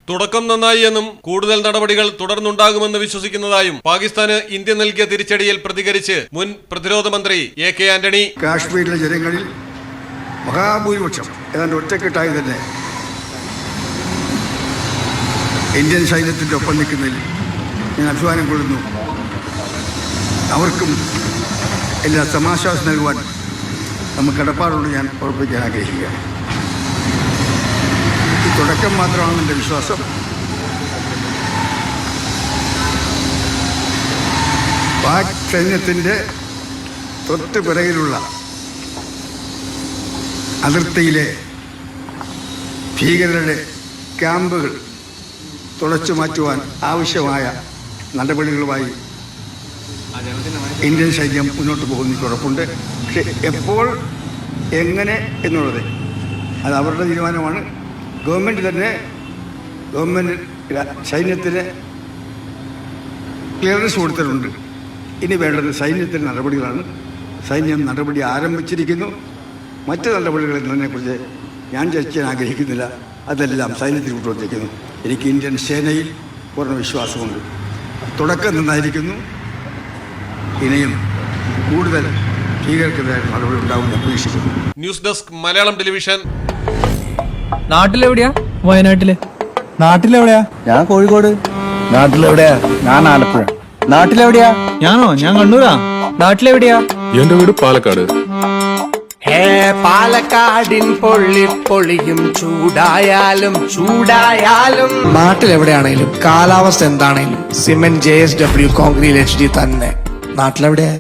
തുടക്കം നന്നായി എന്നും കൂടുതൽ നടപടികൾ തുടർന്നുണ്ടാകുമെന്ന് വിശ്വസിക്കുന്നതായും പാകിസ്ഥാന് ഇന്ത്യ നൽകിയ തിരിച്ചടിയിൽ പ്രതികരിച്ച് മുൻ പ്രതിരോധ മന്ത്രി AK ആന്റണി. കാശ്മീരിലെ ജനങ്ങളിൽ മഹാഭൂരിപക്ഷം ഏതാണ്ട് ഒറ്റക്കെട്ടായി തന്നെ ഇന്ത്യൻ സൈന്യത്തിൻ്റെ ഒപ്പം നിൽക്കുന്നതിൽ ഞാൻ അഭിമാനം കൊള്ളുന്നു. അവർക്കും എല്ലാ സമാശ്വാസം നൽകുവാൻ നമുക്ക് കടപ്പാടുകൊണ്ട് ഞാൻ ഉറപ്പിക്കാൻ ആഗ്രഹിക്കുകയാണ്. ഈ തുടക്കം മാത്രമാണ് എൻ്റെ വിശ്വാസം. പാക് സൈന്യത്തിൻ്റെ തൊട്ട് പിറകിലുള്ള അതിർത്തിയിലെ ഭീകരരുടെ ക്യാമ്പുകൾ തുടച്ചു മാറ്റുവാൻ ആവശ്യമായ നടപടികളുമായി ഇന്ത്യൻ സൈന്യം മുന്നോട്ട് പോകുന്ന ഉറപ്പുണ്ട്. പക്ഷെ എപ്പോൾ എങ്ങനെ എന്നുള്ളത് അത് അവരുടെ തീരുമാനമാണ്. ഗവൺമെൻറ് സൈന്യത്തിന് ക്ലിയറൻസ് കൊടുത്തിട്ടുണ്ട്. ഇനി വേണ്ടത് സൈന്യത്തിൻ്റെ നടപടികളാണ്. സൈന്യം നടപടി ആരംഭിച്ചിരിക്കുന്നു. മറ്റ് നടപടികളെന്നതിനെക്കുറിച്ച് ഞാൻ ചർച്ച ചെയ്യാൻ ആഗ്രഹിക്കുന്നില്ല. അതെല്ലാം സൈന്യത്തിൽ വിട്ടുവന്നിരിക്കുന്നു. എനിക്ക് ഇന്ത്യൻ സേനയിൽ പൂർണ്ണ വിശ്വാസമുണ്ട്. തുടക്കം നന്നായിരിക്കുന്നു. ഇനിയും കൂടുതൽ ഭീകരർക്കെതിരായ നടപടി ഉണ്ടാകുമെന്ന് പ്രതീക്ഷിക്കുന്നു. News desk Malayalam television. നാട്ടിലെവിടെയാ? വയനാട്ടില്. നാട്ടിലെവിടെയാ? ഞാൻ കോഴിക്കോട്. നാട്ടിലെവിടെയാ? ഞാൻ ആലപ്പുഴ. നാട്ടിലെവിടെയാ? ഞാനോ? ഞാൻ കണ്ണൂരാ. നാട്ടിലെവിടെയാ? എന്റെ വീട് പാലക്കാട്. പാലക്കാടിൻ പൊള്ളിയും ചൂടായാലും നാട്ടിലെവിടെയാണേലും കാലാവസ്ഥ എന്താണേലും സിമെന്റ് JSW കോൺക്രീറ്റ് HD തന്നെ. നാട്ടിലെവിടെയാ?